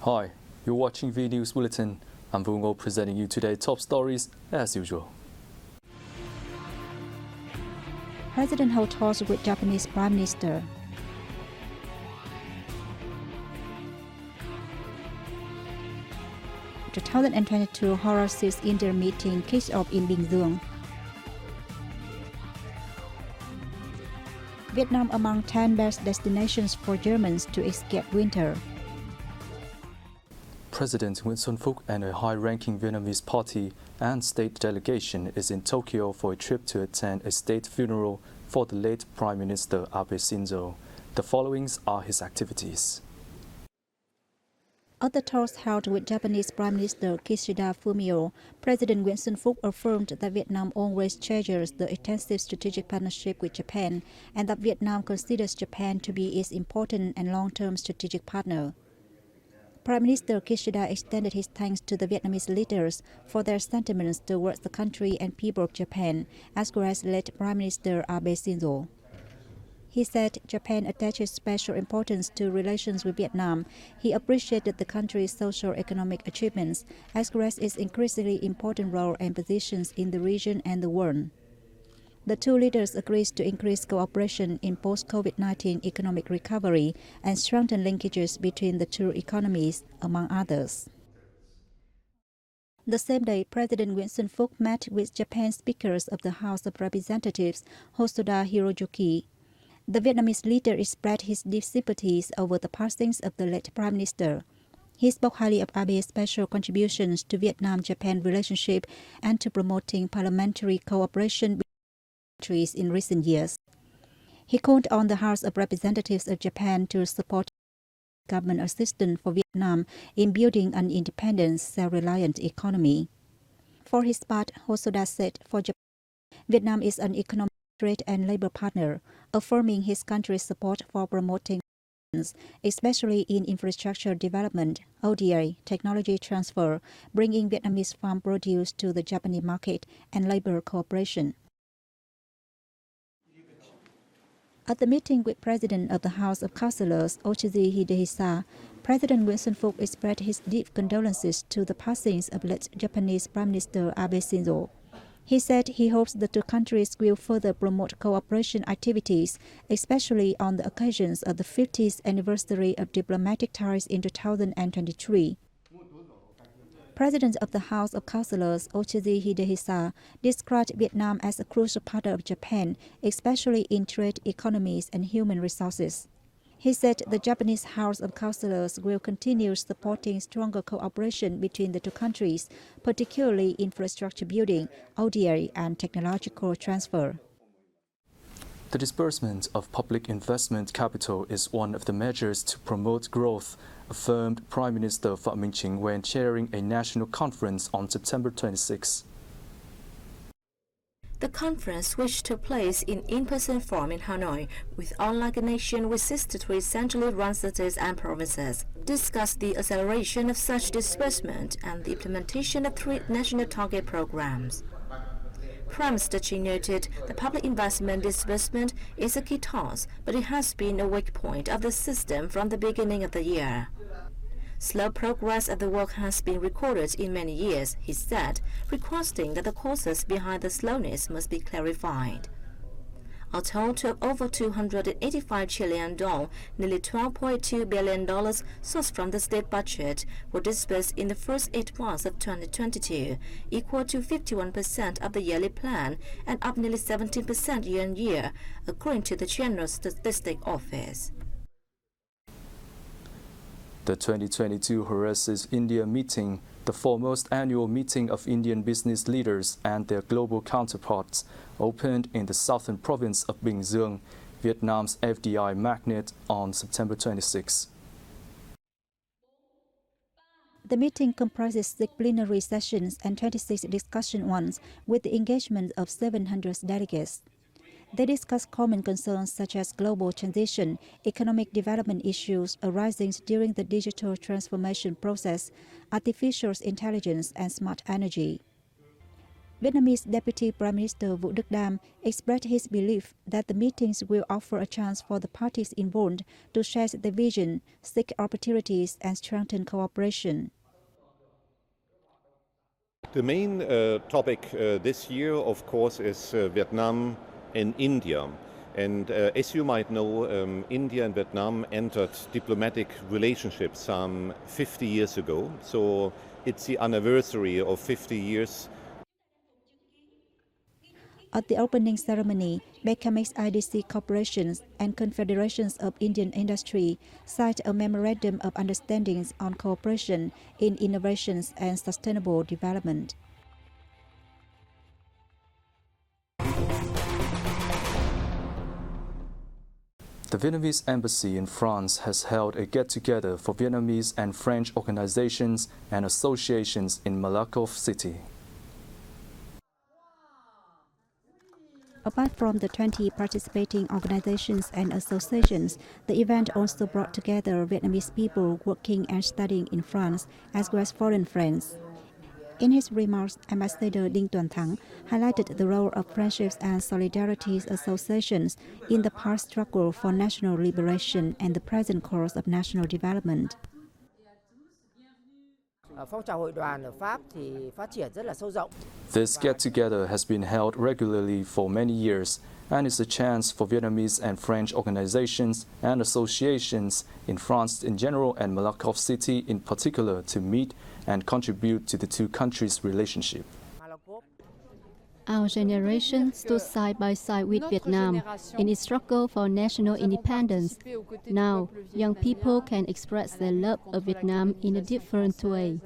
Hi, you're watching Vnews Bulletin. I'm Vungo presenting you today's top stories as usual. President holds talks with Japanese Prime Minister. The 2022 Horror Seas India meeting kicks off in Bình Dương. Vietnam among 10 best destinations for Germans to escape winter. President Nguyễn Xuân Phúc and a high-ranking Vietnamese party and state delegation is in Tokyo for a trip to attend a state funeral for the late Prime Minister Abe Shinzo. The following are his activities. At the talks held with Japanese Prime Minister Kishida Fumio, President Nguyễn Xuân Phúc affirmed that Vietnam always treasures the extensive strategic partnership with Japan and that Vietnam considers Japan to be its important and long-term strategic partner. Prime Minister Kishida extended his thanks to the Vietnamese leaders for their sentiments towards the country and people of Japan, as well as late Prime Minister Abe Shinzo. He said Japan attaches special importance to relations with Vietnam. He appreciated the country's socio-economic achievements, as well as its increasingly important role and positions in the region and the world. The two leaders agreed to increase cooperation in post-COVID-19 economic recovery and strengthen linkages between the two economies, among others. The same day, President Nguyễn Xuân Phúc met with Japan's speakers of the House of Representatives, Hosoda Hiroyuki. The Vietnamese leader expressed his deep sympathies over the passings of the late Prime Minister. He spoke highly of Abe's special contributions to Vietnam-Japan relationship and to promoting parliamentary cooperation between countries in recent years. He called on the House of Representatives of Japan to support government assistance for Vietnam in building an independent, self-reliant economy. For his part, Hosoda said for Japan, Vietnam is an economic trade and labor partner, affirming his country's support for promoting especially in infrastructure development, ODA, technology transfer, bringing Vietnamese farm produce to the Japanese market, and labor cooperation. At the meeting with President of the House of Councillors, Ochiji Hidehisa, President Nguyễn Xuân Phúc expressed his deep condolences to the passings of late Japanese Prime Minister Abe Shinzo. He said he hopes the two countries will further promote cooperation activities, especially on the occasions of the 50th anniversary of diplomatic ties in 2023. President of the House of Councillors, Ochiji Hidehisa, described Vietnam as a crucial partner of Japan, especially in trade, economies, and human resources. He said the Japanese House of Councillors will continue supporting stronger cooperation between the two countries, particularly infrastructure building, ODA, and technological transfer. The disbursement of public investment capital is one of the measures to promote growth, affirmed Prime Minister Phạm Minh Chính when chairing a national conference on September 26. The conference, which took place in in-person form in Hanoi with online connection with 63 centrally run cities and provinces, discussed the acceleration of such disbursement and the implementation of 3 national target programs. Prime Minister Chính noted the public investment disbursement is a key task, but it has been a weak point of the system from the beginning of the year. Slow progress of the work has been recorded in many years, he said, requesting that the causes behind the slowness must be clarified. A total of over $285 trillion, nearly $12.2 billion sourced from the state budget, were disbursed in the first 8 months of 2022, equal to 51% of the yearly plan and up nearly 17% year-on-year, according to the General Statistics Office. The 2022 Horror Seas India meeting, the foremost annual meeting of Indian business leaders and their global counterparts, opened in the southern province of Bình Dương, Vietnam's FDI magnet, on September 26. The meeting comprises 6 plenary sessions and 26 discussion ones with the engagement of 700 delegates. They discuss common concerns such as global transition, economic development issues arising during the digital transformation process, artificial intelligence, and smart energy. Vietnamese Deputy Prime Minister Vũ Đức Đam expressed his belief that the meetings will offer a chance for the parties involved to share their vision, seek opportunities, and strengthen cooperation. The main topic this year, of course, is Vietnam and India. And as you might know, India and Vietnam entered diplomatic relationships some 50 years ago. So it's the anniversary of 50 years. At the opening ceremony, Beckham IDC corporations and confederations of Indian industry signed a memorandum of understandings on cooperation in innovations and sustainable development. The Vietnamese embassy in France has held a get-together for Vietnamese and French organizations and associations in Malakoff City. Apart from the 20 participating organizations and associations, the event also brought together Vietnamese people working and studying in France, as well as foreign friends. In his remarks, Ambassador Đinh Tuấn Thắng highlighted the role of friendships and solidarity associations in the past struggle for national liberation and the present course of national development. This get-together has been held regularly for many years and is a chance for Vietnamese and French organizations and associations in France in general and Malakoff City in particular to meet and contribute to the two countries' relationship. Our generation stood side by side with Vietnam in its struggle for national independence. Now, young people can express their love of Vietnam in a different way.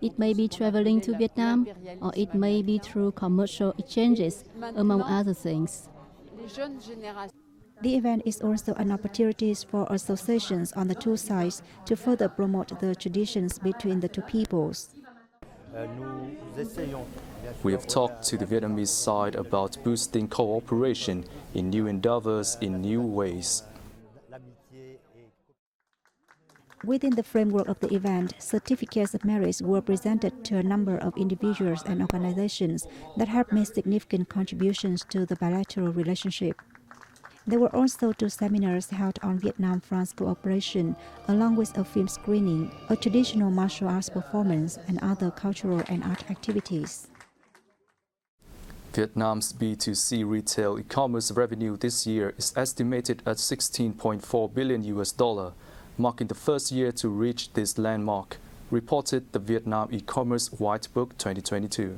It may be traveling to Vietnam, or it may be through commercial exchanges, among other things. The event is also an opportunity for associations on the two sides to further promote the traditions between the two peoples. We have talked to the Vietnamese side about boosting cooperation in new endeavors in new ways. Within the framework of the event, certificates of merit were presented to a number of individuals and organizations that have made significant contributions to the bilateral relationship. There were also two seminars held on Vietnam-France cooperation, along with a film screening, a traditional martial arts performance, and other cultural and art activities. Vietnam's B2C retail e-commerce revenue this year is estimated at $16.4 billion, marking the first year to reach this landmark, reported the Vietnam E-commerce White Book 2022.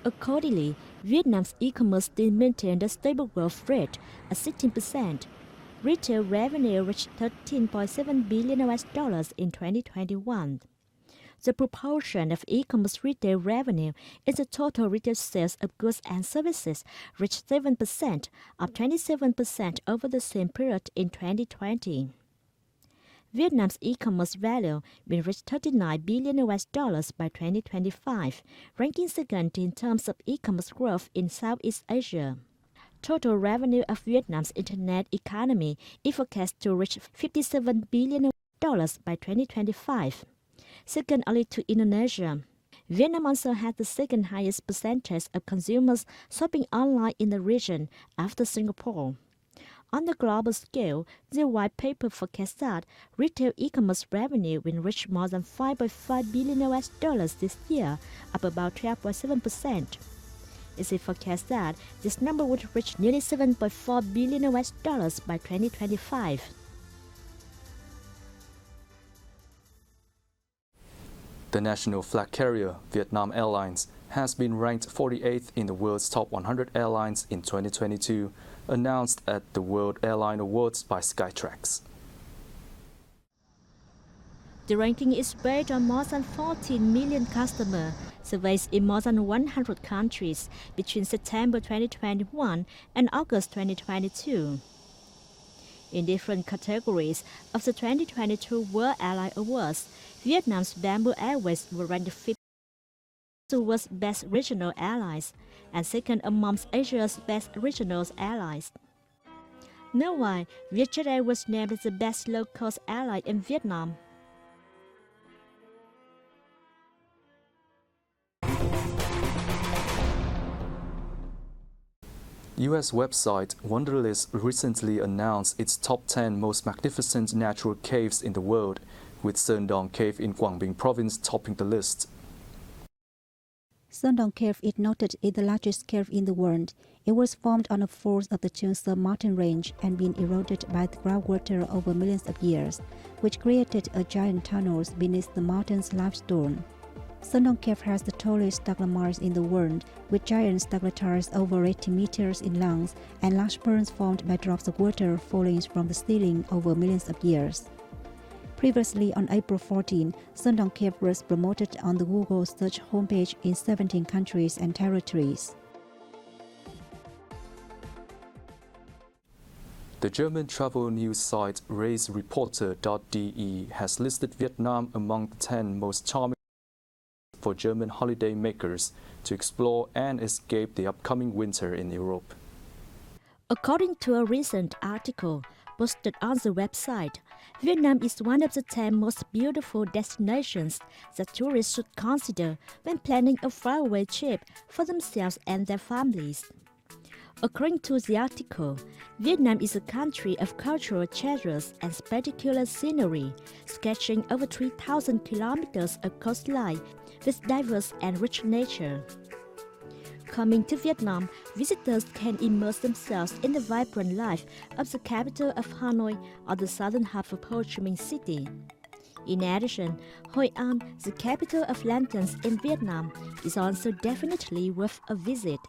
Accordingly, Vietnam's e-commerce still maintained a stable growth rate at 16%. Retail revenue reached $13.7 billion in 2021. The proportion of e-commerce retail revenue in the total retail sales of goods and services reached 7%, up 27% over the same period in 2020. Vietnam's e-commerce value will reach $39 billion by 2025, ranking second in terms of e-commerce growth in Southeast Asia. Total revenue of Vietnam's internet economy is forecast to reach $57 billion by 2025, second only to Indonesia. Vietnam also has the second highest percentage of consumers shopping online in the region after Singapore. On the global scale, the white paper forecasts that retail e-commerce revenue will reach more than $5.5 billion this year, up about 12.7%. It is forecast that this number would reach nearly $7.4 billion by 2025. The national flag carrier, Vietnam Airlines, has been ranked 48th in the world's top 100 airlines in 2022, announced at the World Airline Awards by Skytrax. The ranking is based on more than 14 million customer surveys in more than 100 countries between September 2021 and August 2022. In different categories of the 2022 World Airline Awards, Vietnam's Bamboo Airways were ranked 5th the world's best regional airlines and second amongst Asia's best regional airlines. Meanwhile, Vietjet Air was named the best low-cost airline in Vietnam. US website Wunderlist recently announced its top 10 most magnificent natural caves in the world, with Sundown Cave in Quảng Province topping the list. Sundown Cave is noted as the largest cave in the world. It was formed on the fold of the Cheongsa mountain range and been eroded by the groundwater over millions of years, which created a giant tunnels beneath the mountain's limestone. Sundown Cave has the tallest stalagmites in the world, with giant stalactites over 80 meters in length and large ponds formed by drops of water falling from the ceiling over millions of years. Previously, on April 14, Sundown Cave was promoted on the Google search homepage in 17 countries and territories. The German travel news site reisereporter.de has listed Vietnam among the 10 most charming for German holiday makers to explore and escape the upcoming winter in Europe. According to a recent article posted on the website, Vietnam is one of the 10 most beautiful destinations that tourists should consider when planning a faraway trip for themselves and their families. According to the article, Vietnam is a country of cultural treasures and spectacular scenery, stretching over 3,000 kilometers of coastline with diverse and rich nature. Coming to Vietnam, visitors can immerse themselves in the vibrant life of the capital of Hanoi or the southern half of Ho Chi Minh City. In addition, Hoi An, the capital of lanterns in Vietnam, is also definitely worth a visit.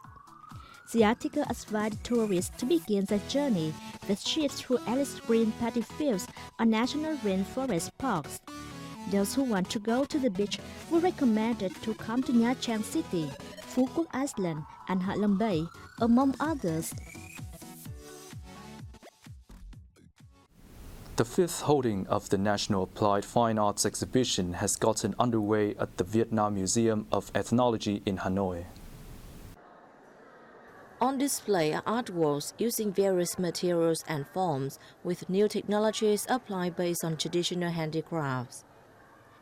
The article advised tourists to begin their journey with trips through Alice Green paddy fields or national rainforest parks. Those who want to go to the beach were recommended to come to Nha Trang City, Phu Quoc Island, and Hạ Long Bay, among others. The fifth holding of the National Applied Fine Arts exhibition has gotten underway at the Vietnam Museum of Ethnology in Hanoi. On display are artworks using various materials and forms with new technologies applied based on traditional handicrafts.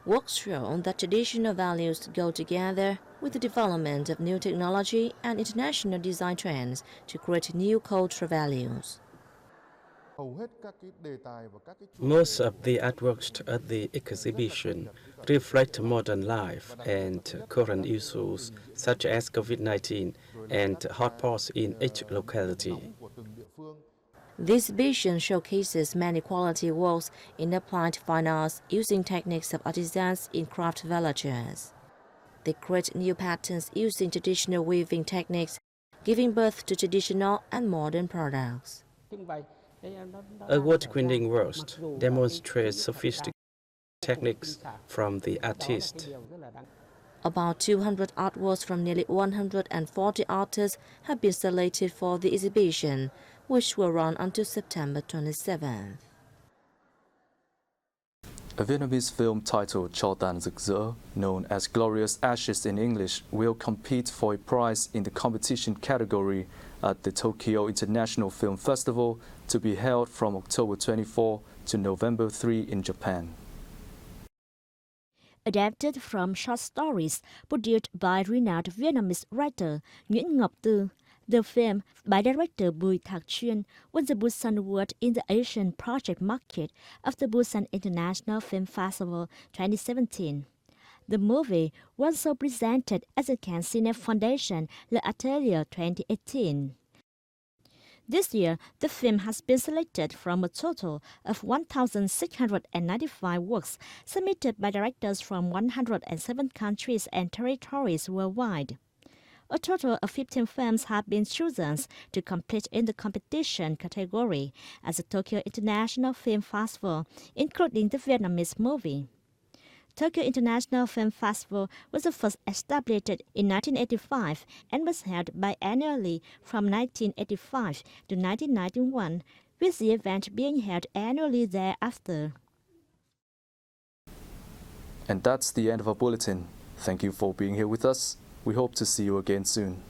Works show that traditional values go together with the development of new technology and international design trends to create new cultural values. Most of the artworks at the exhibition reflect modern life and current issues such as COVID-19 and hotspots in each locality. The exhibition showcases many quality works in applied fine arts using techniques of artisans in craft villages. They create new patterns using traditional weaving techniques, giving birth to traditional and modern products. Award-winning works demonstrate sophisticated techniques from the artist. About 200 artworks from nearly 140 artists have been selected for the exhibition, which will run until September 27th. A Vietnamese film titled Cho Tan Rực Rỡ, known as Glorious Ashes in English, will compete for a prize in the competition category at the Tokyo International Film Festival to be held from October 24 to November 3 in Japan. Adapted from short stories produced by renowned Vietnamese writer Nguyễn Ngọc Tư, the film by director Bùi Thạc Chuyên won the Busan Award in the Asian Project Market of the Busan International Film Festival 2017. The movie was also presented at the Cannes Cine Foundation Le Atelier 2018. This year, the film has been selected from a total of 1,695 works submitted by directors from 107 countries and territories worldwide. A total of 15 films have been chosen to compete in the competition category at the Tokyo International Film Festival, including the Vietnamese movie. Tokyo International Film Festival was the first established in 1985 and was held biannually from 1985 to 1991, with the event being held annually thereafter. And that's the end of our bulletin. Thank you for being here with us. We hope to see you again soon.